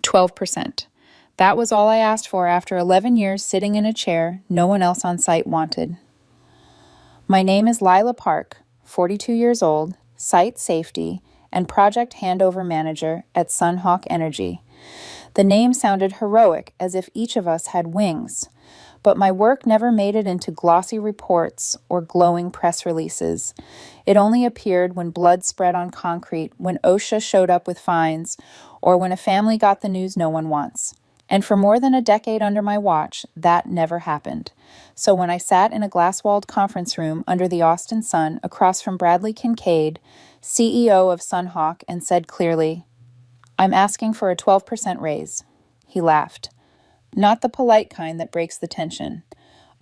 12%. That was all I asked for after 11 years sitting in a chair no one else on site wanted. My name is Lila Park, 42 years old, site safety, and project handover manager at SunHawk Energy. The name sounded heroic, as if each of us had wings. But my work never made it into glossy reports or glowing press releases. It only appeared when blood spread on concrete, when OSHA showed up with fines, or when a family got the news no one wants. And for more than a decade under my watch, that never happened. So when I sat in a glass-walled conference room under the Austin sun across from Bradley Kincaid, CEO of SunHawk, and said clearly, "I'm asking for a 12% raise," he laughed. Not the polite kind that breaks the tension.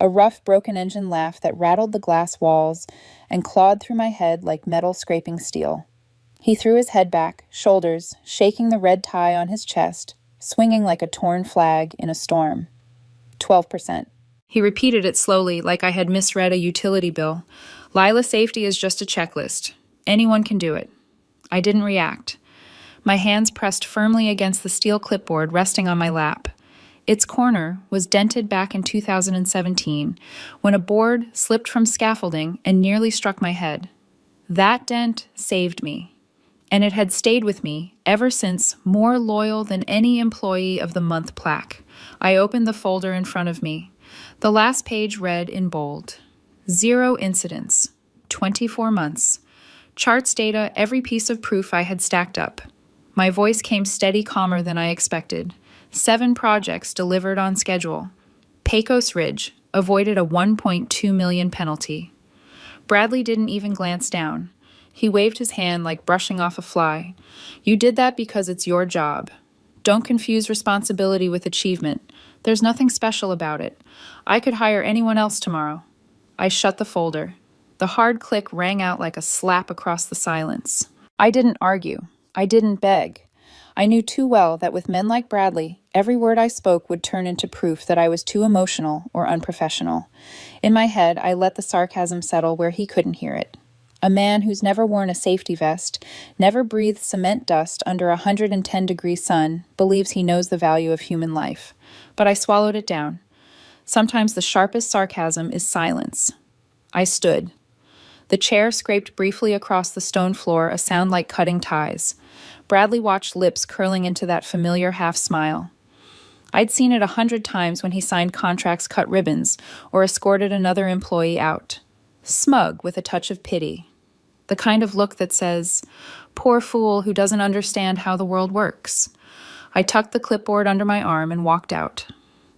A rough, broken engine laugh that rattled the glass walls and clawed through my head like metal scraping steel. He threw his head back, shoulders, shaking the red tie on his chest, swinging like a torn flag in a storm. 12%. He repeated it slowly, like I had misread a utility bill. Lila safety is just a checklist. Anyone can do it. I didn't react. My hands pressed firmly against the steel clipboard resting on my lap. Its corner was dented back in 2017 when a board slipped from scaffolding and nearly struck my head. That dent saved me. And it had stayed with me ever since, more loyal than any Employee of the Month plaque. I opened the folder in front of me. The last page read in bold, 0 incidents, 24 months. Charts data, every piece of proof I had stacked up. My voice came steady, calmer than I expected. 7 projects delivered on schedule. Pecos Ridge avoided a $1.2 million penalty. Bradley didn't even glance down. He waved his hand like brushing off a fly. You did that because it's your job. Don't confuse responsibility with achievement. There's nothing special about it. I could hire anyone else tomorrow. I shut the folder. The hard click rang out like a slap across the silence. I didn't argue. I didn't beg. I knew too well that with men like Bradley, every word I spoke would turn into proof that I was too emotional or unprofessional. In my head, I let the sarcasm settle where he couldn't hear it. A man who's never worn a safety vest, never breathed cement dust under a 110-degree sun, believes he knows the value of human life. But I swallowed it down. Sometimes the sharpest sarcasm is silence. I stood. The chair scraped briefly across the stone floor, a sound like cutting ties. Bradley watched lips curling into that familiar half-smile. I'd seen it 100 times when he signed contracts, cut ribbons, or escorted another employee out. Smug with a touch of pity. The kind of look that says, "Poor fool who doesn't understand how the world works." I tucked the clipboard under my arm and walked out.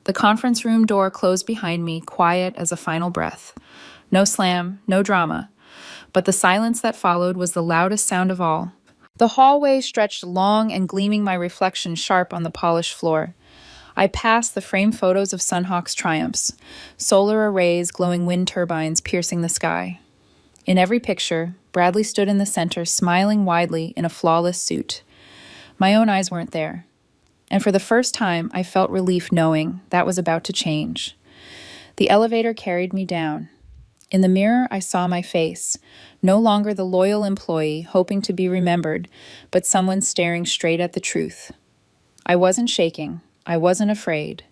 The conference room door closed behind me, quiet as a final breath. No slam, no drama. But the silence that followed was the loudest sound of all. The hallway stretched long and gleaming, my reflection sharp on the polished floor. I passed the framed photos of SunHawk's triumphs, solar arrays, glowing wind turbines piercing the sky. In every picture, Bradley stood in the center, smiling widely in a flawless suit. My own eyes weren't there. And for the first time, I felt relief knowing that was about to change. The elevator carried me down. In the mirror, I saw my face, no longer the loyal employee hoping to be remembered, but someone staring straight at the truth. I wasn't shaking. I wasn't afraid.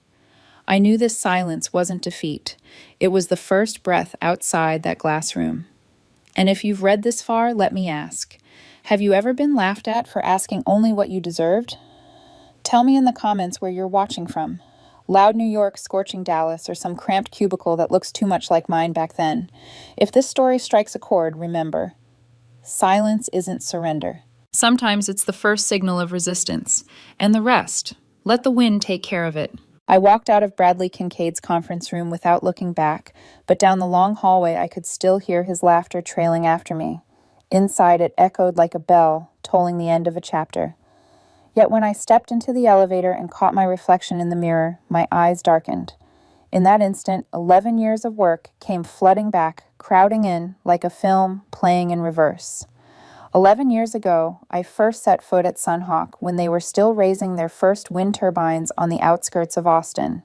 I knew this silence wasn't defeat. It was the first breath outside that glass room. And if you've read this far, let me ask, have you ever been laughed at for asking only what you deserved? Tell me in the comments where you're watching from. Loud New York, scorching Dallas, or some cramped cubicle that looks too much like mine back then. If this story strikes a chord, remember, silence isn't surrender. Sometimes it's the first signal of resistance, and the rest, let the wind take care of it. I walked out of Bradley Kincaid's conference room without looking back, but down the long hallway I could still hear his laughter trailing after me. Inside it echoed like a bell, tolling the end of a chapter. Yet when I stepped into the elevator and caught my reflection in the mirror, my eyes darkened. In that instant, 11 years of work came flooding back, crowding in like a film playing in reverse. 11 years ago, I first set foot at SunHawk when they were still raising their first wind turbines on the outskirts of Austin.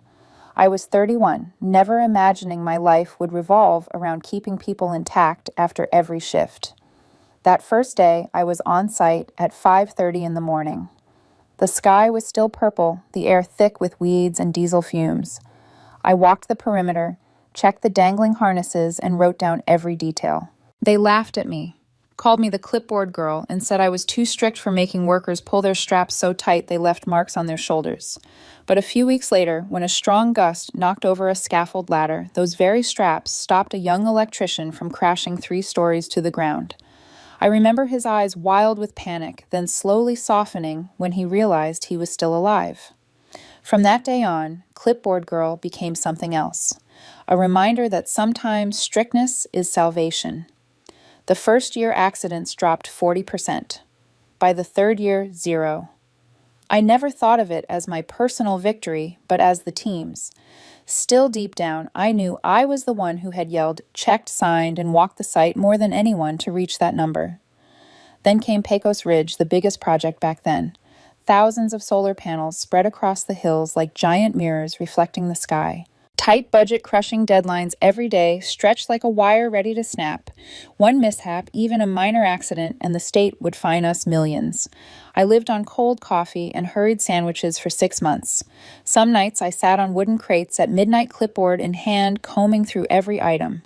I was 31, never imagining my life would revolve around keeping people intact after every shift. That first day, I was on site at 5:30 in the morning. The sky was still purple, the air thick with weeds and diesel fumes. I walked the perimeter, checked the dangling harnesses, and wrote down every detail. They laughed at me, called me the clipboard girl, and said I was too strict for making workers pull their straps so tight they left marks on their shoulders. But a few weeks later, when a strong gust knocked over a scaffold ladder, those very straps stopped a young electrician from crashing 3 stories to the ground. I remember his eyes wild with panic, then slowly softening when he realized he was still alive. From that day on, Clipboard Girl became something else, a reminder that sometimes strictness is salvation. The first year accidents dropped 40%. By the third year, 0. I never thought of it as my personal victory, but as the team's. Still deep down, I knew I was the one who had yelled, checked, signed, and walked the site more than anyone to reach that number. Then came Pecos Ridge, the biggest project back then. Thousands of solar panels spread across the hills like giant mirrors reflecting the sky. Tight budget-crushing deadlines every day, stretched like a wire ready to snap. One mishap, even a minor accident, and the state would fine us millions. I lived on cold coffee and hurried sandwiches for 6 months. Some nights I sat on wooden crates at midnight, clipboard in hand, combing through every item.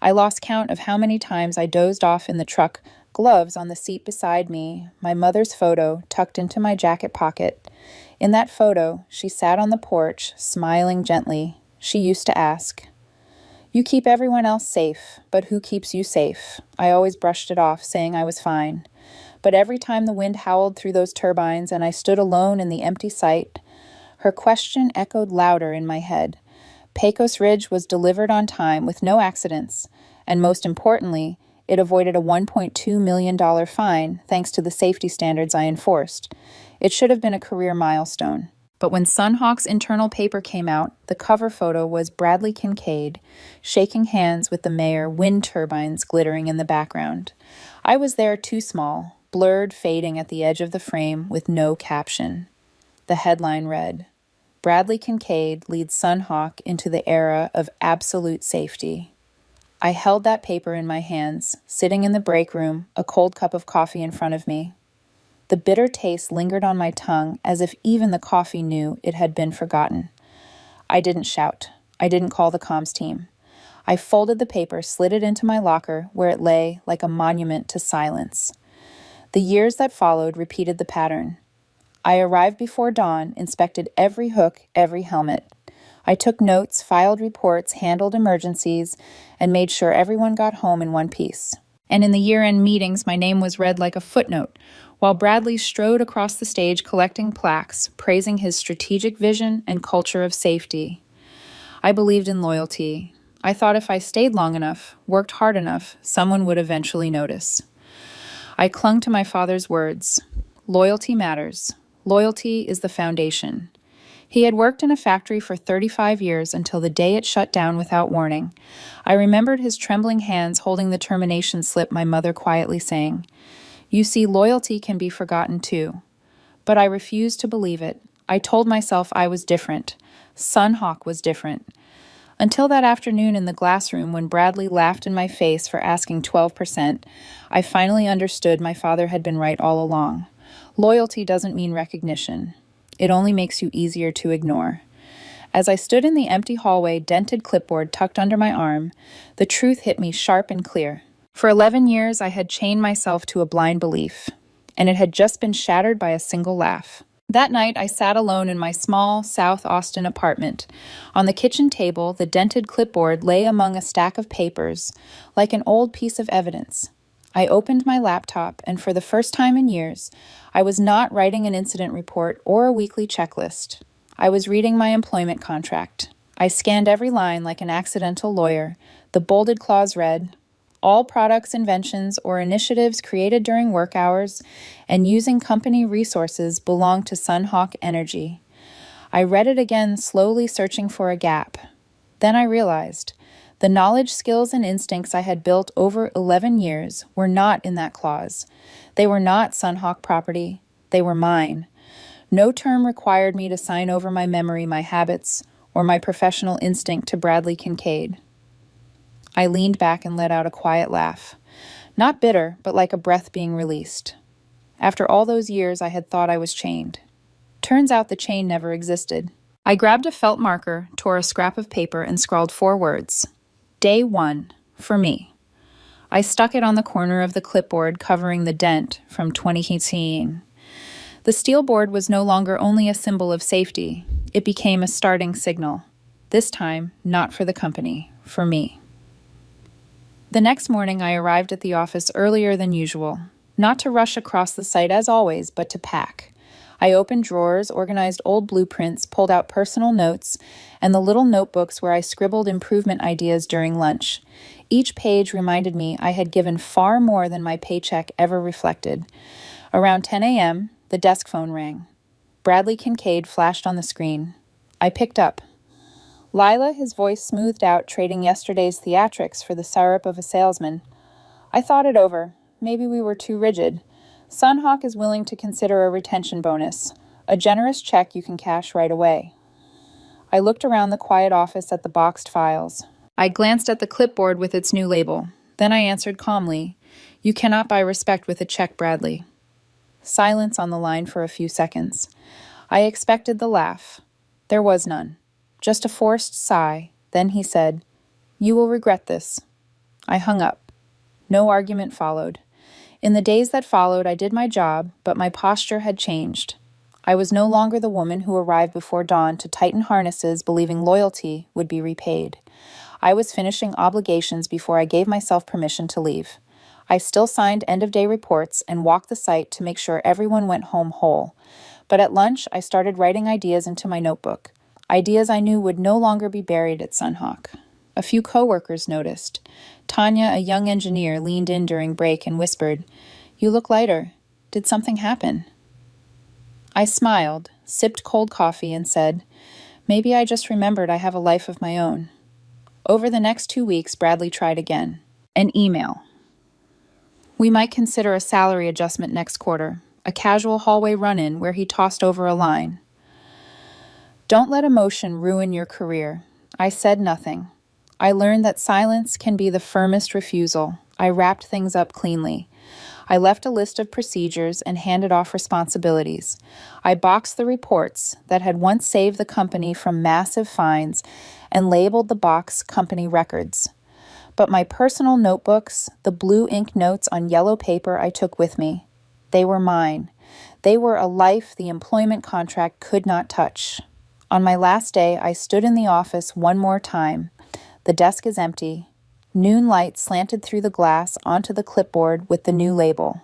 I lost count of how many times I dozed off in the truck, gloves on the seat beside me, my mother's photo tucked into my jacket pocket. In that photo, she sat on the porch, smiling gently. She used to ask, "You keep everyone else safe, but who keeps you safe?" I always brushed it off, saying I was fine. But every time the wind howled through those turbines and I stood alone in the empty site, her question echoed louder in my head. Pecos Ridge was delivered on time with no accidents, and most importantly, it avoided a $1.2 million fine thanks to the safety standards I enforced. It should have been a career milestone. But when SunHawk's internal paper came out, the cover photo was Bradley Kincaid, shaking hands with the mayor, wind turbines glittering in the background. I was there too small, blurred, fading at the edge of the frame with no caption. The headline read, "Bradley Kincaid leads SunHawk into the era of absolute safety." I held that paper in my hands, sitting in the break room, a cold cup of coffee in front of me. The bitter taste lingered on my tongue as if even the coffee knew it had been forgotten. I didn't shout. I didn't call the comms team. I folded the paper, slid it into my locker, where it lay like a monument to silence. The years that followed repeated the pattern. I arrived before dawn, inspected every hook, every helmet. I took notes, filed reports, handled emergencies, and made sure everyone got home in one piece. And in the year-end meetings, my name was read like a footnote, while Bradley strode across the stage collecting plaques, praising his strategic vision and culture of safety. I believed in loyalty. I thought if I stayed long enough, worked hard enough, someone would eventually notice. I clung to my father's words. Loyalty matters. Loyalty is the foundation. He had worked in a factory for 35 years until the day it shut down without warning. I remembered his trembling hands holding the termination slip, my mother quietly saying, "You see, loyalty can be forgotten too." But I refused to believe it. I told myself I was different. SunHawk was different. Until that afternoon in the glass room when Bradley laughed in my face for asking 12%, I finally understood my father had been right all along. Loyalty doesn't mean recognition. It only makes you easier to ignore. As I stood in the empty hallway, dented clipboard tucked under my arm, the truth hit me sharp and clear. For 11 years, I had chained myself to a blind belief, and it had just been shattered by a single laugh. That night, I sat alone in my small South Austin apartment. On the kitchen table, the dented clipboard lay among a stack of papers, like an old piece of evidence. I opened my laptop, and for the first time in years, I was not writing an incident report or a weekly checklist. I was reading my employment contract. I scanned every line like an accidental lawyer. The bolded clause read, "All products, inventions, or initiatives created during work hours and using company resources belong to SunHawk Energy." I read it again, slowly searching for a gap. Then I realized the knowledge, skills, and instincts I had built over 11 years were not in that clause. They were not SunHawk property. They were mine. No term required me to sign over my memory, my habits, or my professional instinct to Bradley Kincaid. I leaned back and let out a quiet laugh. Not bitter, but like a breath being released. After all those years, I had thought I was chained. Turns out the chain never existed. I grabbed a felt marker, tore a scrap of paper, and scrawled 4 words. Day 1, for me. I stuck it on the corner of the clipboard covering the dent from 2018. The steel board was no longer only a symbol of safety, it became a starting signal. This time, not for the company, for me. The next morning, I arrived at the office earlier than usual, not to rush across the site as always, but to pack. I opened drawers, organized old blueprints, pulled out personal notes, and the little notebooks where I scribbled improvement ideas during lunch. Each page reminded me I had given far more than my paycheck ever reflected. Around 10 a.m., the desk phone rang. Bradley Kincaid flashed on the screen. I picked up. Lila, his voice smoothed out, trading yesterday's theatrics for the syrup of a salesman. I thought it over. Maybe we were too rigid. SunHawk is willing to consider a retention bonus, a generous check you can cash right away. I looked around the quiet office at the boxed files. I glanced at the clipboard with its new label. Then I answered calmly, "You cannot buy respect with a check, Bradley." Silence on the line for a few seconds. I expected the laugh. There was none. Just a forced sigh. Then he said, "You will regret this." I hung up. No argument followed. In the days that followed, I did my job, but my posture had changed. I was no longer the woman who arrived before dawn to tighten harnesses, believing loyalty would be repaid. I was finishing obligations before I gave myself permission to leave. I still signed end-of-day reports and walked the site to make sure everyone went home whole. But at lunch, I started writing ideas into my notebook. Ideas I knew would no longer be buried at SunHawk. A few coworkers noticed. Tanya, a young engineer, leaned in during break and whispered, "You look lighter. Did something happen?" I smiled, sipped cold coffee, and said, "Maybe I just remembered I have a life of my own." Over the next 2 weeks, Bradley tried again. An email. "We might consider a salary adjustment next quarter," a casual hallway run-in where he tossed over a line. Don't let emotion ruin your career. I said nothing. I learned that silence can be the firmest refusal. I wrapped things up cleanly. I left a list of procedures and handed off responsibilities. I boxed the reports that had once saved the company from massive fines and labeled the box company records. But my personal notebooks, the blue ink notes on yellow paper I took with me, they were mine. They were a life the employment contract could not touch. On my last day, I stood in the office one more time. The desk is empty. Noon light slanted through the glass onto the clipboard with the new label.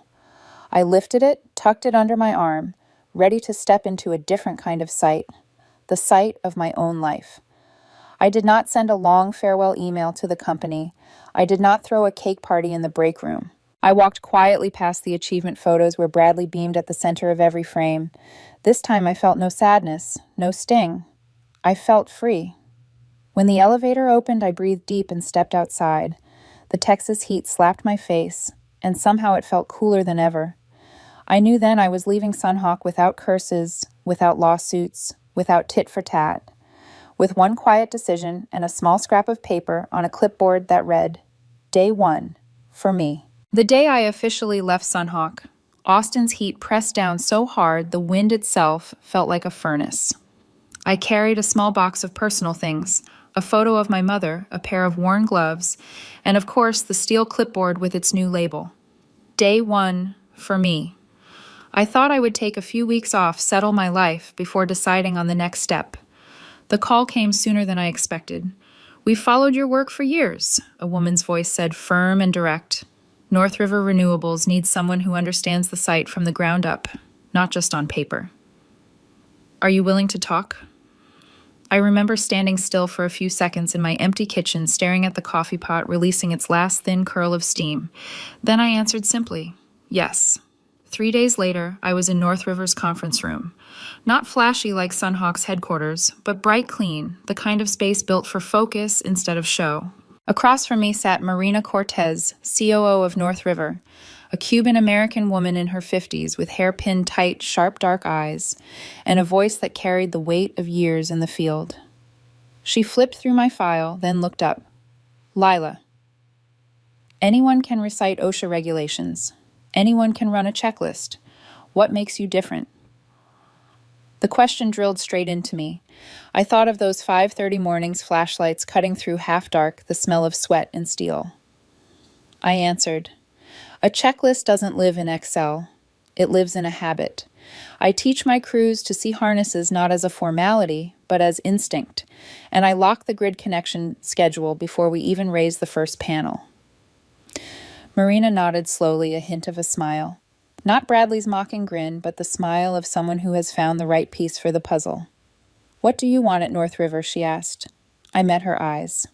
I lifted it, tucked it under my arm, ready to step into a different kind of sight, the sight of my own life. I did not send a long farewell email to the company. I did not throw a cake party in the break room. I walked quietly past the achievement photos where Bradley beamed at the center of every frame. This time I felt no sadness, no sting. I felt free. When the elevator opened, I breathed deep and stepped outside. The Texas heat slapped my face, and somehow it felt cooler than ever. I knew then I was leaving SunHawk without curses, without lawsuits, without tit for tat. With one quiet decision and a small scrap of paper on a clipboard that read, Day 1, for me. The day I officially left SunHawk, Austin's heat pressed down so hard the wind itself felt like a furnace. I carried a small box of personal things, a photo of my mother, a pair of worn gloves, and of course the steel clipboard with its new label. Day 1, for me. I thought I would take a few weeks off, settle my life, before deciding on the next step. The call came sooner than I expected. "We've followed your work for years," a woman's voice said, firm and direct. North River Renewables needs someone who understands the site from the ground up, not just on paper. "Are you willing to talk?" I remember standing still for a few seconds in my empty kitchen, staring at the coffee pot releasing its last thin curl of steam. Then I answered simply, yes. 3 days later, I was in North River's conference room. Not flashy like SunHawk's headquarters, but bright clean, the kind of space built for focus instead of show. Across from me sat Marina Cortez, COO of North River, a Cuban-American woman in her 50s with hair pinned tight, sharp dark eyes, and a voice that carried the weight of years in the field. She flipped through my file, then looked up. "Lila. Anyone can recite OSHA regulations. Anyone can run a checklist. What makes you different?" The question drilled straight into me. I thought of those 5:30 mornings flashlights cutting through half dark, the smell of sweat and steel. I answered, a checklist doesn't live in Excel. It lives in a habit. I teach my crews to see harnesses not as a formality, but as instinct, and I lock the grid connection schedule before we even raise the first panel. Marina nodded slowly, a hint of a smile. Not Bradley's mocking grin, but the smile of someone who has found the right piece for the puzzle. What do you want at North River? She asked. I met her eyes.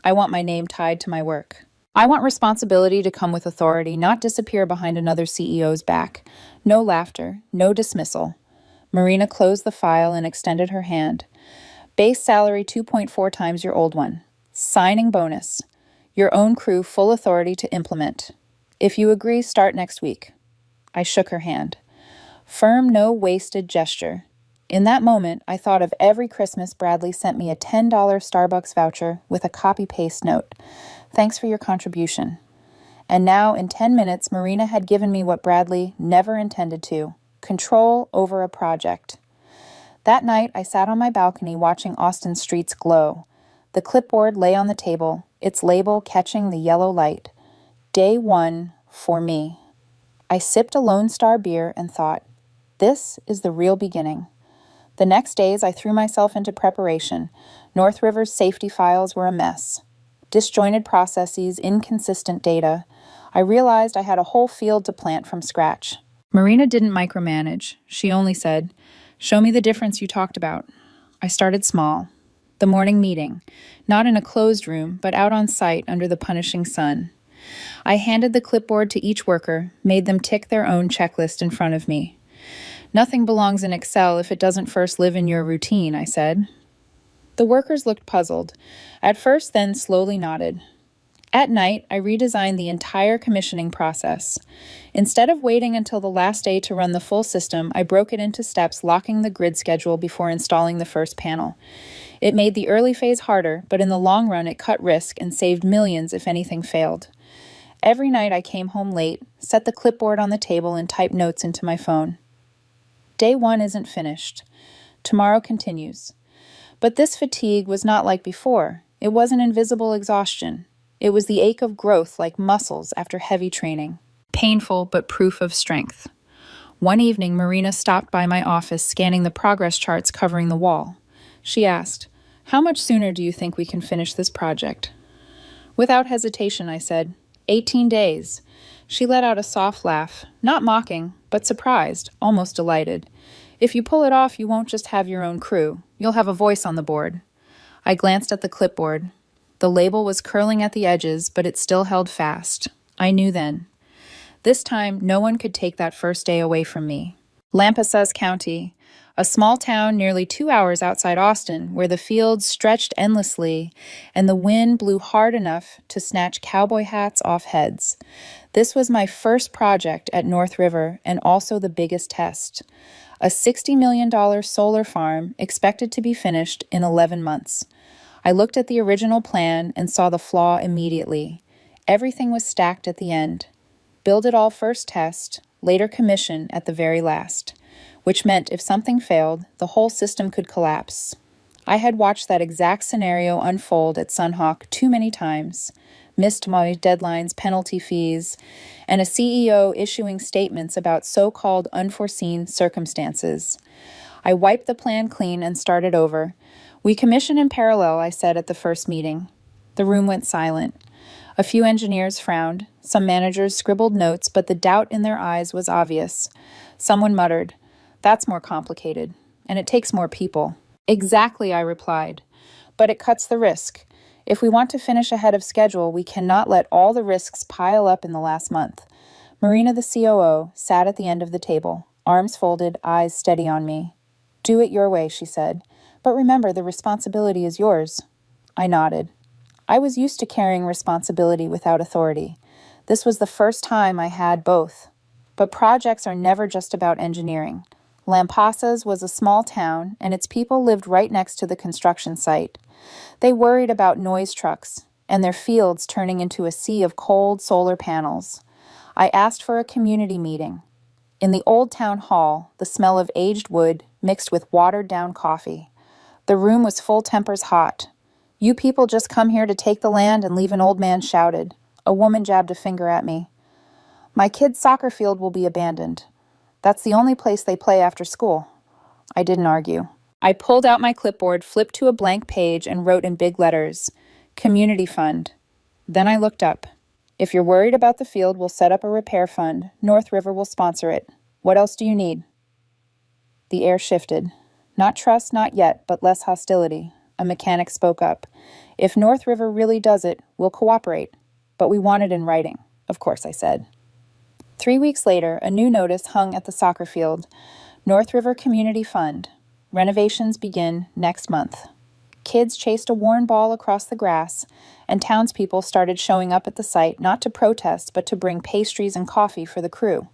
I want my name tied to my work. I want responsibility to come with authority, not disappear behind another CEO's back. No laughter, no dismissal. Marina closed the file and extended her hand. Base salary 2.4 times your old one. Signing bonus. Your own crew full authority to implement. If you agree, start next week. I shook her hand. Firm, no wasted gesture. In that moment, I thought of every Christmas Bradley sent me a $10 Starbucks voucher with a copy-paste note. Thanks for your contribution. And now, in 10 minutes, Marina had given me what Bradley never intended to, control over a project. That night, I sat on my balcony watching Austin's streets glow. The clipboard lay on the table, its label catching the yellow light. Day 1 for me. I sipped a Lone Star beer and thought, this is the real beginning. The next days, I threw myself into preparation. North River's safety files were a mess. Disjointed processes, inconsistent data. I realized I had a whole field to plant from scratch. Marina didn't micromanage. She only said, show me the difference you talked about. I started small. The morning meeting. Not in a closed room, but out on site under the punishing sun. I handed the clipboard to each worker, made them tick their own checklist in front of me. Nothing belongs in Excel if it doesn't first live in your routine, I said. The workers looked puzzled. At first, then slowly nodded. At night, I redesigned the entire commissioning process. Instead of waiting until the last day to run the full system, I broke it into steps, locking the grid schedule before installing the first panel. It made the early phase harder, but in the long run, it cut risk and saved millions if anything failed. Every night I came home late, set the clipboard on the table, and typed notes into my phone. Day 1 isn't finished. Tomorrow continues. But this fatigue was not like before. It wasn't invisible exhaustion. It was the ache of growth like muscles after heavy training. Painful, but proof of strength. One evening, Marina stopped by my office scanning the progress charts covering the wall. She asked, how much sooner do you think we can finish this project? Without hesitation, I said, 18 days. She let out a soft laugh, not mocking, but surprised, almost delighted. If you pull it off, you won't just have your own crew. You'll have a voice on the board. I glanced at the clipboard. The label was curling at the edges, but it still held fast. I knew then. This time, no one could take that first day away from me. Lampasas County, a small town nearly 2 hours outside Austin, where the fields stretched endlessly and the wind blew hard enough to snatch cowboy hats off heads. This was my first project at North River and also the biggest test. A $60 million solar farm expected to be finished in 11 months. I looked at the original plan and saw the flaw immediately. Everything was stacked at the end. Build it all first test, later commission at the very last, which meant if something failed, the whole system could collapse. I had watched that exact scenario unfold at SunHawk too many times. Missed my deadlines, penalty fees, and a CEO issuing statements about so-called unforeseen circumstances. I wiped the plan clean and started over. We commission in parallel, I said at the first meeting. The room went silent. A few engineers frowned. Some managers scribbled notes, but the doubt in their eyes was obvious. Someone muttered, "That's more complicated, and it takes more people." "Exactly," I replied. "But it cuts the risk. If we want to finish ahead of schedule, we cannot let all the risks pile up in the last month." Marina, the COO, sat at the end of the table, arms folded, eyes steady on me. "Do it your way," she said. "But remember, the responsibility is yours." I nodded. I was used to carrying responsibility without authority. This was the first time I had both. But projects are never just about engineering. Lampasas was a small town, and its people lived right next to the construction site. They worried about noise trucks, and their fields turning into a sea of cold solar panels. I asked for a community meeting. In the old town hall, the smell of aged wood mixed with watered-down coffee. The room was full tempers hot. "You people just come here to take the land and leave," an old man shouted. A woman jabbed a finger at me. "My kids' soccer field will be abandoned. That's the only place they play after school." I didn't argue. I pulled out my clipboard, flipped to a blank page, and wrote in big letters, "Community Fund." Then I looked up. "If you're worried about the field, we'll set up a repair fund. North River will sponsor it. What else do you need?" The air shifted. Not trust, not yet, but less hostility. A mechanic spoke up. "If North River really does it, we'll cooperate. But we want it in writing." "Of course," I said. 3 weeks later, a new notice hung at the soccer field. North River Community Fund. Renovations begin next month. Kids chased a worn ball across the grass, and townspeople started showing up at the site not to protest but to bring pastries and coffee for the crew.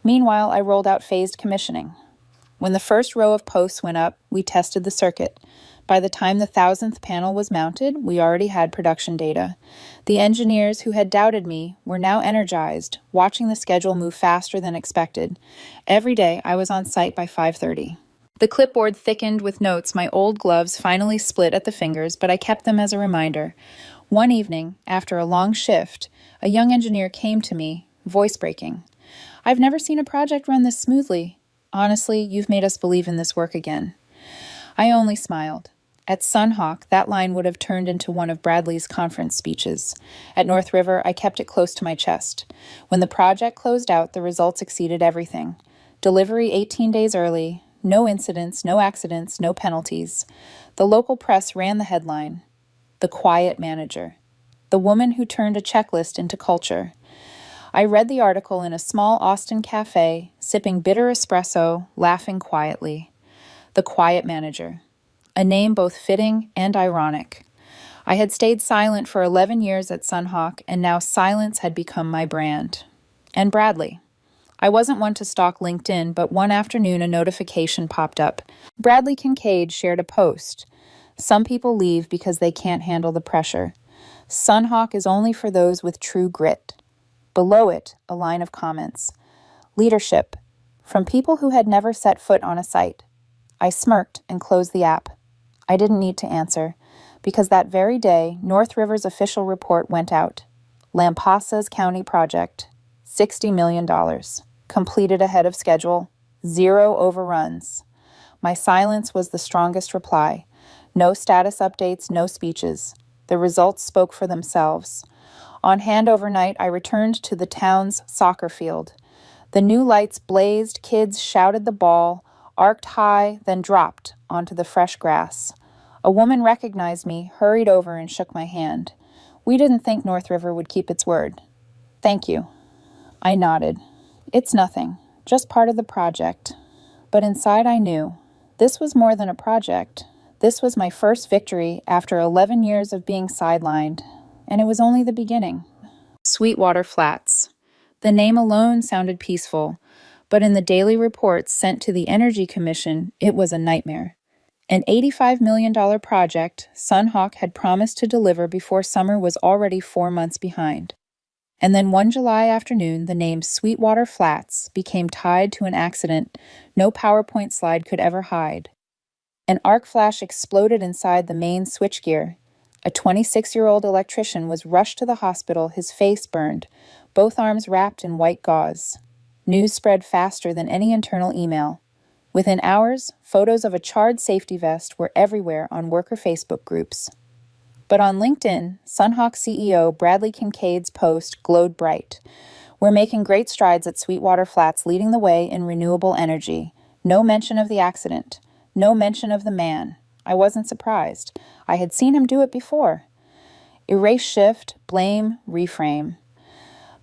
Meanwhile, I rolled out phased commissioning. When the first row of posts went up, we tested the circuit. By the time the 1,000th panel was mounted, we already had production data. The engineers who had doubted me were now energized, watching the schedule move faster than expected. Every day, I was on site by 5:30. The clipboard thickened with notes. My old gloves finally split at the fingers, but I kept them as a reminder. One evening, after a long shift, a young engineer came to me, voice breaking. "I've never seen a project run this smoothly. Honestly, you've made us believe in this work again." I only smiled. At SunHawk, that line would have turned into one of Bradley's conference speeches. At North River, I kept it close to my chest. When the project closed out, the results exceeded everything. Delivery 18 days early, no incidents, no accidents, no penalties. The local press ran the headline, "The Quiet Manager," the woman who turned a checklist into culture. I read the article in a small Austin cafe, sipping bitter espresso, laughing quietly. The Quiet Manager. A name both fitting and ironic. I had stayed silent for 11 years at SunHawk, and now silence had become my brand. And Bradley. I wasn't one to stalk LinkedIn, but one afternoon a notification popped up. Bradley Kincaid shared a post. "Some people leave because they can't handle the pressure. SunHawk is only for those with true grit." Below it, a line of comments. "Leadership. From people who had never set foot on a site." I smirked and closed the app. I didn't need to answer, because that very day, North River's official report went out. Lampasas County project, $60 million. Completed ahead of schedule, 0 overruns. My silence was the strongest reply. No status updates, no speeches. The results spoke for themselves. On handover night, I returned to the town's soccer field. The new lights blazed, kids shouted the ball, arced high, then dropped onto the fresh grass. A woman recognized me, hurried over, and shook my hand. "We didn't think North River would keep its word." "Thank you." I nodded. "It's nothing, just part of the project." But inside I knew. This was more than a project. This was my first victory after 11 years of being sidelined, and it was only the beginning. Sweetwater Flats. The name alone sounded peaceful, but in the daily reports sent to the Energy Commission, it was a nightmare. An $85 million project SunHawk had promised to deliver before summer was already 4 months behind. And then one July afternoon, the name Sweetwater Flats became tied to an accident no PowerPoint slide could ever hide. An arc flash exploded inside the main switchgear. A 26-year-old electrician was rushed to the hospital, his face burned, both arms wrapped in white gauze. News spread faster than any internal email. Within hours, photos of a charred safety vest were everywhere on worker Facebook groups. But on LinkedIn, SunHawk CEO Bradley Kincaid's post glowed bright. "We're making great strides at Sweetwater Flats, leading the way in renewable energy. No mention of the accident. No mention of the man." I wasn't surprised. I had seen him do it before. Erase shift, blame, reframe.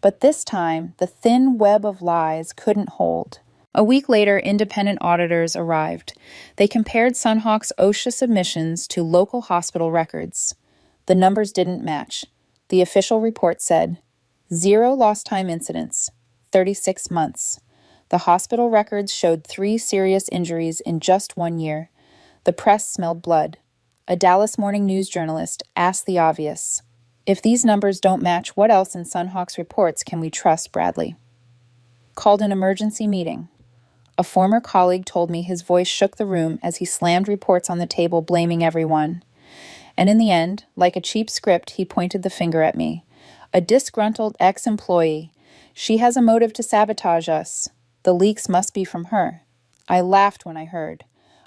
But this time, the thin web of lies couldn't hold. A week later, independent auditors arrived. They compared SunHawk's OSHA submissions to local hospital records. The numbers didn't match. The official report said, 0 lost time incidents, 36 months. The hospital records showed 3 serious injuries in just 1 year. The press smelled blood. A Dallas Morning News journalist asked the obvious. If these numbers don't match, what else in SunHawk's reports can we trust, Bradley? called an emergency meeting. A former colleague told me his voice shook the room as he slammed reports on the table, blaming everyone. And in the end, like a cheap script, he pointed the finger at me. A disgruntled ex-employee. She has a motive to sabotage us. The leaks must be from her. I laughed when I heard.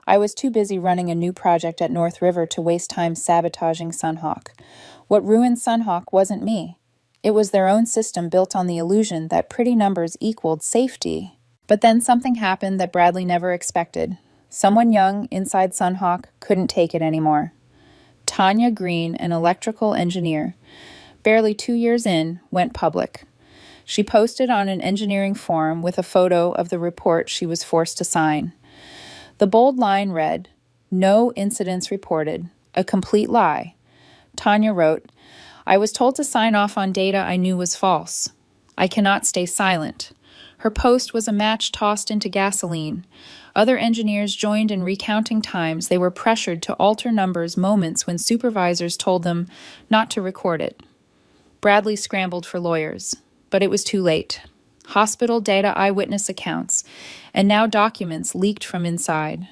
I was too busy running a new project at North River to waste time sabotaging SunHawk. What ruined SunHawk wasn't me. It was their own system built on the illusion that pretty numbers equaled safety. But then something happened that Bradley never expected. Someone young inside SunHawk couldn't take it anymore. Tanya Green, an electrical engineer, barely 2 years in, went public. She posted on an engineering forum with a photo of the report she was forced to sign. The bold line read, "No incidents reported, a complete lie." Tanya wrote, "I was told to sign off on data I knew was false. I cannot stay silent." Her post was a match tossed into gasoline. Other engineers joined in recounting times they were pressured to alter numbers moments when supervisors told them not to record it. Bradley scrambled for lawyers, but it was too late. Hospital data eyewitness accounts, and now documents leaked from inside.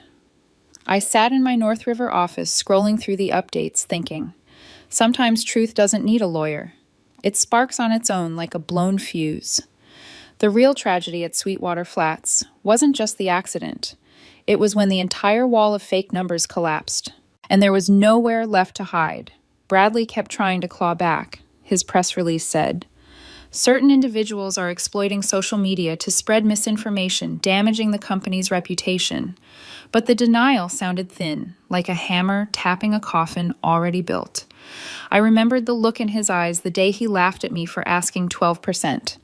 I sat in my North River office scrolling through the updates thinking, sometimes truth doesn't need a lawyer. It sparks on its own like a blown fuse. The real tragedy at Sweetwater Flats wasn't just the accident. It was when the entire wall of fake numbers collapsed, and there was nowhere left to hide. Bradley kept trying to claw back, his press release said. Certain individuals are exploiting social media to spread misinformation, damaging the company's reputation. But the denial sounded thin, like a hammer tapping a coffin already built. I remembered the look in his eyes the day he laughed at me for asking 12%.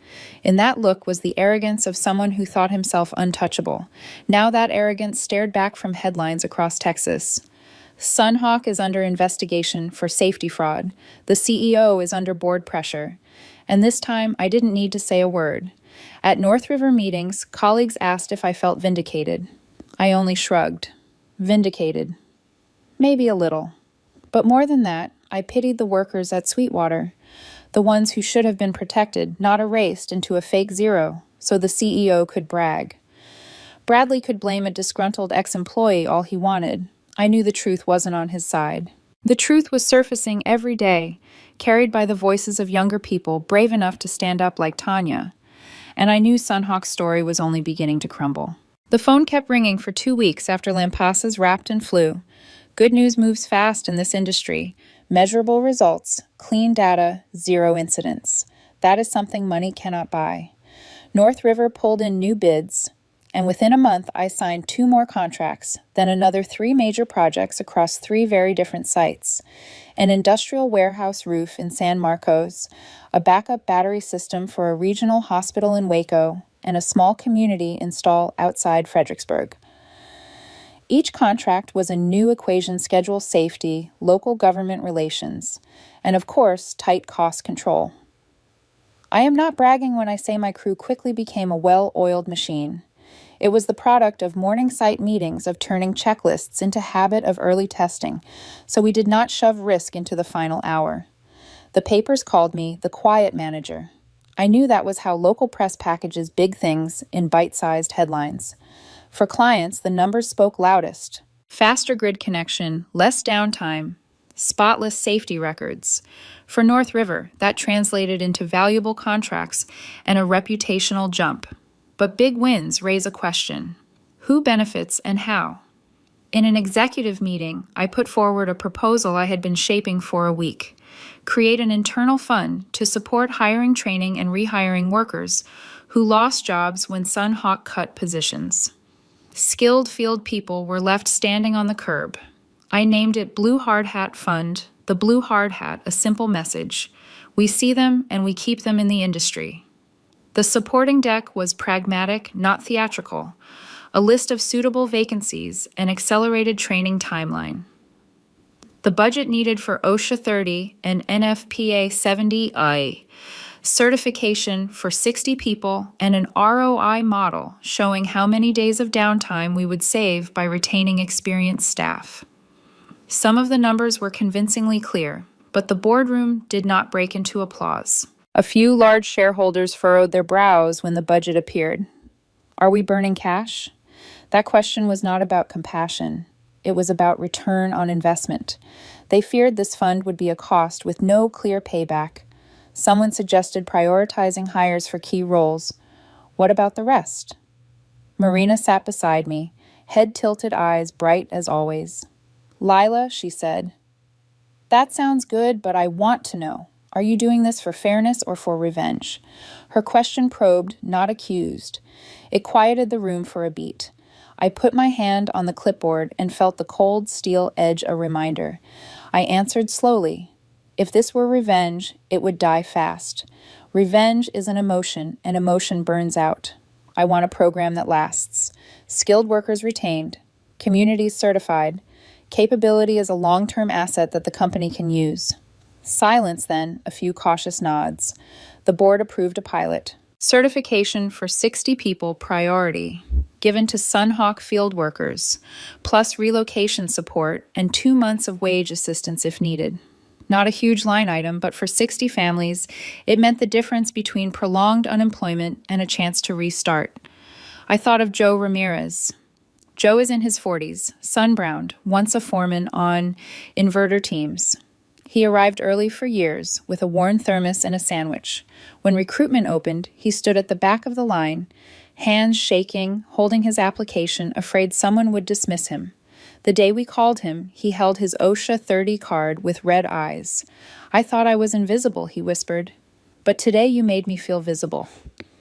In that look was the arrogance of someone who thought himself untouchable. Now that arrogance stared back from headlines across Texas. SunHawk is under investigation for safety fraud. The CEO is under board pressure. And this time, I didn't need to say a word. At North River meetings, colleagues asked if I felt vindicated. I only shrugged. Vindicated. Maybe a little. But more than that, I pitied the workers at Sweetwater, the ones who should have been protected, not erased into a fake zero, so the CEO could brag. Bradley could blame a disgruntled ex-employee all he wanted. I knew the truth wasn't on his side. The truth was surfacing every day, carried by the voices of younger people brave enough to stand up like Tanya. And I knew SunHawk's story was only beginning to crumble. The phone kept ringing for 2 weeks after Lampasas wrapped and flew. Good news moves fast in this industry. Measurable results, clean data, zero incidents. That is something money cannot buy. North River pulled in new bids, and within a month I signed 2 more contracts, then another 3 major projects across 3 very different sites. An industrial warehouse roof in San Marcos, a backup battery system for a regional hospital in Waco, and a small community install outside Fredericksburg. Each contract was a new equation: schedule safety, local government relations, and of course, tight cost control. I am not bragging when I say my crew quickly became a well-oiled machine. It was the product of morning site meetings of turning checklists into habit of early testing, so we did not shove risk into the final hour. The papers called me the quiet manager. I knew that was how local press packages big things in bite-sized headlines. For clients, the numbers spoke loudest. Faster grid connection, less downtime, spotless safety records. For North River, that translated into valuable contracts and a reputational jump. But big wins raise a question. Who benefits and how? In an executive meeting, I put forward a proposal I had been shaping for a week. Create an internal fund to support hiring, training, and rehiring workers who lost jobs when SunHawk cut positions. Skilled field people were left standing on the curb. I named it Blue Hard Hat Fund, the Blue Hard Hat, a simple message. We see them and we keep them in the industry. The supporting deck was pragmatic, not theatrical. A list of suitable vacancies, an accelerated training timeline. The budget needed for OSHA 30 and NFPA 70I, certification for 60 people, and an ROI model showing how many days of downtime we would save by retaining experienced staff. Some of the numbers were convincingly clear, but the boardroom did not break into applause. A few large shareholders furrowed their brows when the budget appeared. Are we burning cash? That question was not about compassion. It was about return on investment. They feared this fund would be a cost with no clear payback. Someone suggested prioritizing hires for key roles. What about the rest? Marina sat beside me, head tilted, eyes bright as always. Lila, she said, that sounds good, but I want to know. Are you doing this for fairness or for revenge? Her question probed, not accused. It quieted the room for a beat. I put my hand on the clipboard and felt the cold steel edge a reminder. I answered slowly. If this were revenge, it would die fast. Revenge is an emotion, and emotion burns out. I want a program that lasts. Skilled workers retained. Communities certified. Capability is a long-term asset that the company can use. Silence, then, a few cautious nods. The board approved a pilot. Certification for 60 people priority, given to SunHawk field workers, plus relocation support and 2 months of wage assistance if needed. Not a huge line item, but for 60 families, it meant the difference between prolonged unemployment and a chance to restart. I thought of Joe Ramirez. Joe is in his 40s, sun-browned, once a foreman on inverter teams. He arrived early for years with a worn thermos and a sandwich. When recruitment opened, he stood at the back of the line, hands shaking, holding his application, afraid someone would dismiss him. The day we called him, he held his OSHA 30 card with red eyes. I thought I was invisible, he whispered. But today you made me feel visible.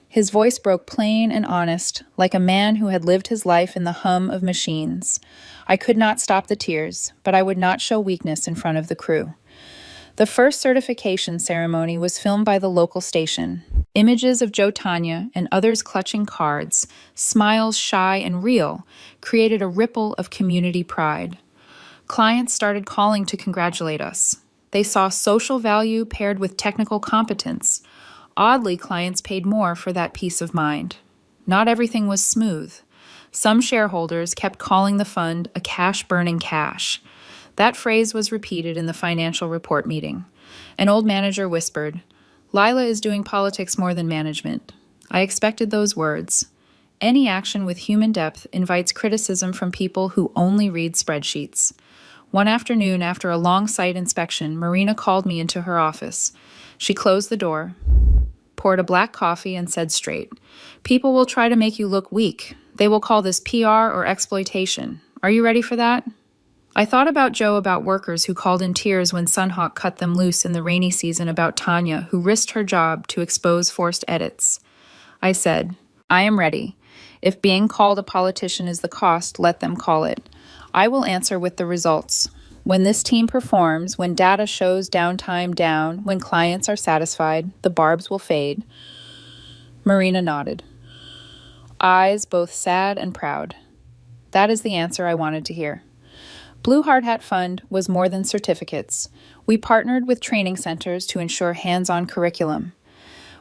His voice broke plain and honest, like a man who had lived his life in the hum of machines. I could not stop the tears, but I would not show weakness in front of the crew. The first certification ceremony was filmed by the local station. Images of Joe Tanya and others clutching cards, smiles shy and real, created a ripple of community pride. Clients started calling to congratulate us. They saw social value paired with technical competence. Oddly, clients paid more for that peace of mind. Not everything was smooth. Some shareholders kept calling the fund a cash-burning cash. That phrase was repeated in the financial report meeting. An old manager whispered, Lila is doing politics more than management. I expected those words. Any action with human depth invites criticism from people who only read spreadsheets. One afternoon, after a long site inspection, Marina called me into her office. She closed the door, poured a black coffee, and said straight, people will try to make you look weak. They will call this PR or exploitation. Are you ready for that? I thought about Joe, about workers who called in tears when SunHawk cut them loose in the rainy season, about Tanya, who risked her job to expose forced edits. I said, I am ready. If being called a politician is the cost, let them call it. I will answer with the results. When this team performs, when data shows downtime down, when clients are satisfied, the barbs will fade. Marina nodded. Eyes both sad and proud. That is the answer I wanted to hear. Blue Hard Hat Fund was more than certificates. We partnered with training centers to ensure hands-on curriculum.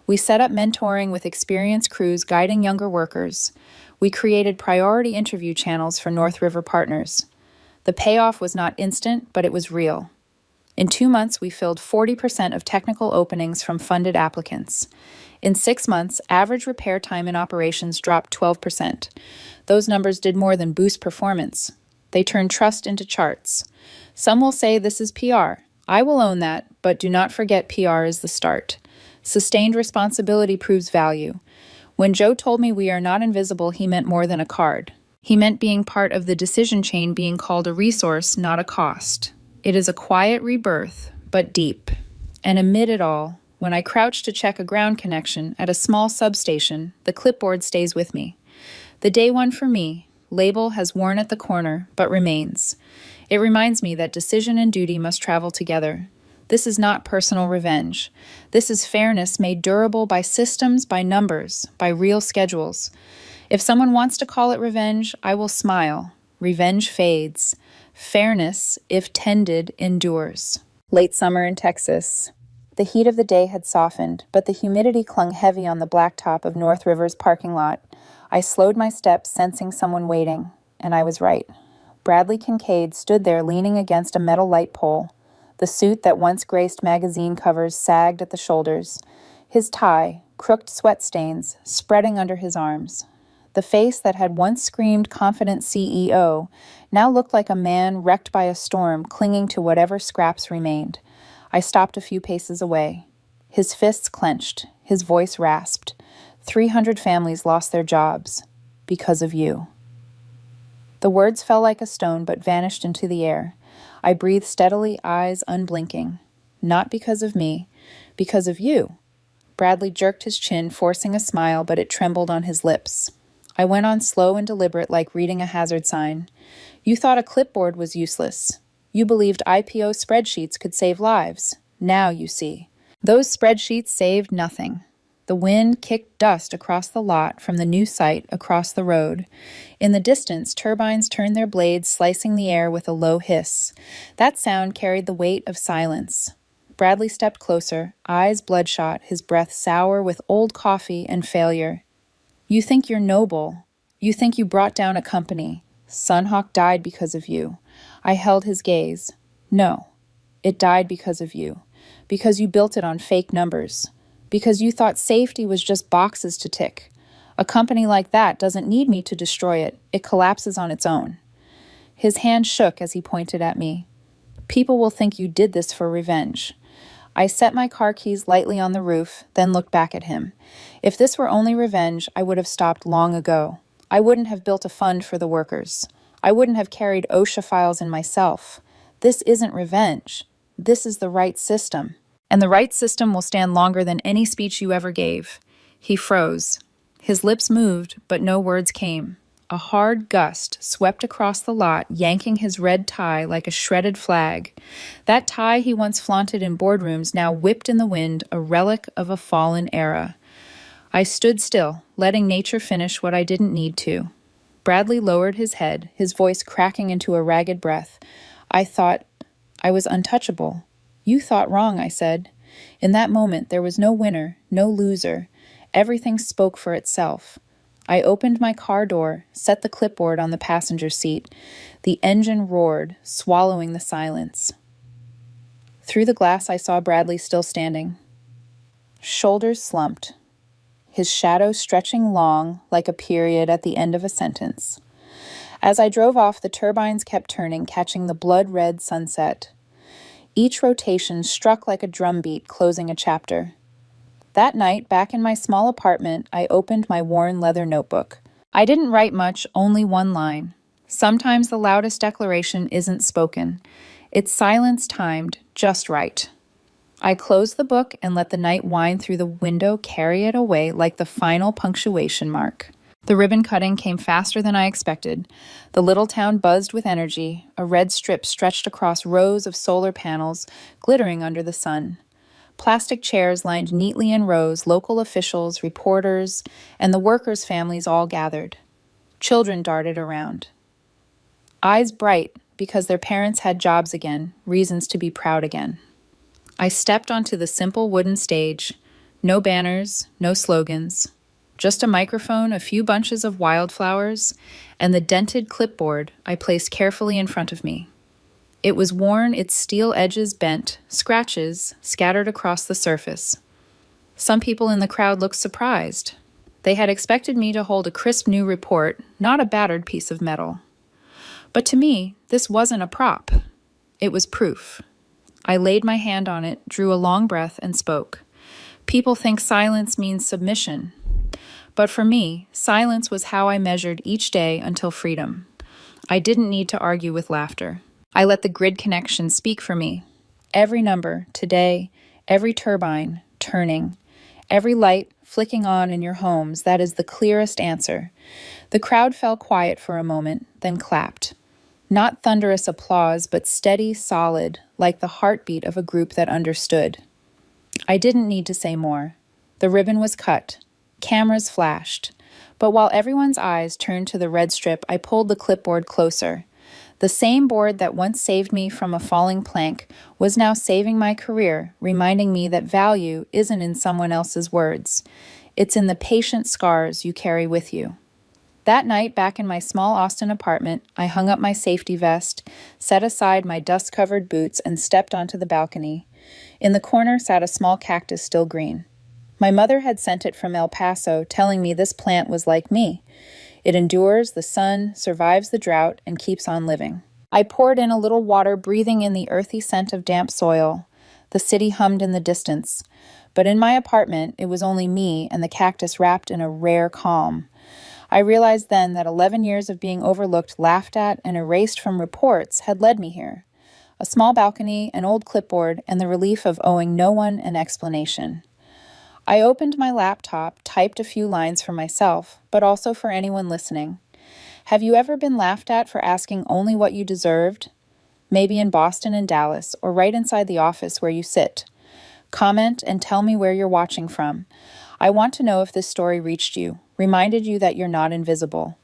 We set up mentoring with experienced crews guiding younger workers. We created priority interview channels for North River partners. The payoff was not instant, but it was real. In 2 months, we filled 40% of technical openings from funded applicants. In 6 months, average repair time in operations dropped 12%. Those numbers did more than boost performance. They turn trust into charts. Some will say this is PR. I will own that, but do not forget PR is the start. Sustained responsibility proves value. When Joe told me we are not invisible, he meant more than a card. He meant being part of the decision chain, being called a resource, not a cost. It is a quiet rebirth, but deep. And amid it all, when I crouch to check a ground connection at a small substation, the clipboard stays with me. The day one for me, label has worn at the corner, but remains. It reminds me that decision and duty must travel together. This is not personal revenge. This is fairness made durable by systems, by numbers, by real schedules. If someone wants to call it revenge, I will smile. Revenge fades. Fairness, if tended, endures. Late summer in Texas. The heat of the day had softened, but the humidity clung heavy on the blacktop of North River's parking lot. I slowed my steps, sensing someone waiting, and I was right. Bradley Kincaid stood there leaning against a metal light pole. The suit that once graced magazine covers sagged at the shoulders. His tie, crooked sweat stains, spreading under his arms. The face that had once screamed confident CEO now looked like a man wrecked by a storm clinging to whatever scraps remained. I stopped a few paces away. His fists clenched, his voice rasped. 300 families lost their jobs because of you. The words fell like a stone but vanished into the air. I breathed steadily, eyes unblinking. Not because of me, because of you. Bradley jerked his chin, forcing a smile, but it trembled on his lips. I went on slow and deliberate, like reading a hazard sign. You thought a clipboard was useless. You believed IPO spreadsheets could save lives. Now you see. Those spreadsheets saved nothing. The wind kicked dust across the lot from the new site across the road. In the distance, turbines turned their blades, slicing the air with a low hiss. That sound carried the weight of silence. Bradley stepped closer, eyes bloodshot, his breath sour with old coffee and failure. You think you're noble. You think you brought down a company. SunHawk died because of you. I held his gaze. No, it died because of you. Because you built it on fake numbers. Because you thought safety was just boxes to tick. A company like that doesn't need me to destroy it. It collapses on its own. His hand shook as he pointed at me. People will think you did this for revenge. I set my car keys lightly on the roof, then looked back at him. If this were only revenge, I would have stopped long ago. I wouldn't have built a fund for the workers. I wouldn't have carried OSHA files in myself. This isn't revenge. This is the right system. And the right system will stand longer than any speech you ever gave. He froze. His lips moved, but no words came. A hard gust swept across the lot, yanking his red tie like a shredded flag. That tie he once flaunted in boardrooms now whipped in the wind, a relic of a fallen era. I stood still, letting nature finish what I didn't need to. Bradley lowered his head, his voice cracking into a ragged breath. I thought I was untouchable. You thought wrong, I said. In that moment, there was no winner, no loser. Everything spoke for itself. I opened my car door, set the clipboard on the passenger seat. The engine roared, swallowing the silence. Through the glass, I saw Bradley still standing. Shoulders slumped, his shadow stretching long like a period at the end of a sentence. As I drove off, the turbines kept turning, catching the blood-red sunset. Each rotation struck like a drumbeat, closing a chapter. That night, back in my small apartment, I opened my worn leather notebook. I didn't write much, only one line. Sometimes the loudest declaration isn't spoken. It's silence timed, just right. I closed the book and let the night wind through the window, carry it away like the final punctuation mark. The ribbon cutting came faster than I expected. The little town buzzed with energy, a red strip stretched across rows of solar panels, glittering under the sun. Plastic chairs lined neatly in rows, local officials, reporters, and the workers' families all gathered. Children darted around. Eyes bright because their parents had jobs again, reasons to be proud again. I stepped onto the simple wooden stage. No banners, no slogans. Just a microphone, a few bunches of wildflowers, and the dented clipboard I placed carefully in front of me. It was worn, its steel edges bent, scratches scattered across the surface. Some people in the crowd looked surprised. They had expected me to hold a crisp new report, not a battered piece of metal. But to me, this wasn't a prop. It was proof. I laid my hand on it, drew a long breath, and spoke. People think silence means submission. But for me, silence was how I measured each day until freedom. I didn't need to argue with laughter. I let the grid connection speak for me. Every number, today, every turbine, turning, every light flicking on in your homes, that is the clearest answer. The crowd fell quiet for a moment, then clapped. Not thunderous applause, but steady, solid, like the heartbeat of a group that understood. I didn't need to say more. The ribbon was cut. Cameras flashed. But while everyone's eyes turned to the red strip, I pulled the clipboard closer. The same board that once saved me from a falling plank was now saving my career, reminding me that value isn't in someone else's words. It's in the patient scars you carry with you. That night, back in my small Austin apartment, I hung up my safety vest, set aside my dust-covered boots, and stepped onto the balcony. In the corner sat a small cactus still green. My mother had sent it from El Paso, telling me this plant was like me. It endures the sun, survives the drought, and keeps on living. I poured in a little water, breathing in the earthy scent of damp soil. The city hummed in the distance. But in my apartment, it was only me and the cactus wrapped in a rare calm. I realized then that 11 years of being overlooked, laughed at, and erased from reports had led me here. A small balcony, an old clipboard, and the relief of owing no one an explanation. I opened my laptop, typed a few lines for myself, but also for anyone listening. Have you ever been laughed at for asking only what you deserved? Maybe in Boston and Dallas, or right inside the office where you sit. Comment and tell me where you're watching from. I want to know if this story reached you, reminded you that you're not invisible.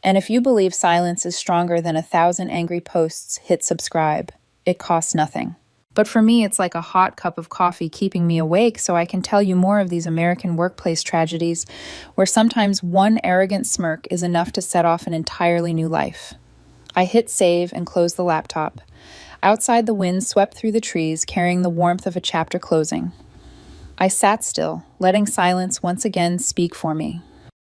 And if you believe silence is stronger than 1,000 angry posts, hit subscribe. It costs nothing. But for me, it's like a hot cup of coffee keeping me awake so I can tell you more of these American workplace tragedies where sometimes one arrogant smirk is enough to set off an entirely new life. I hit save and closed the laptop. Outside, the wind swept through the trees, carrying the warmth of a chapter closing. I sat still, letting silence once again speak for me.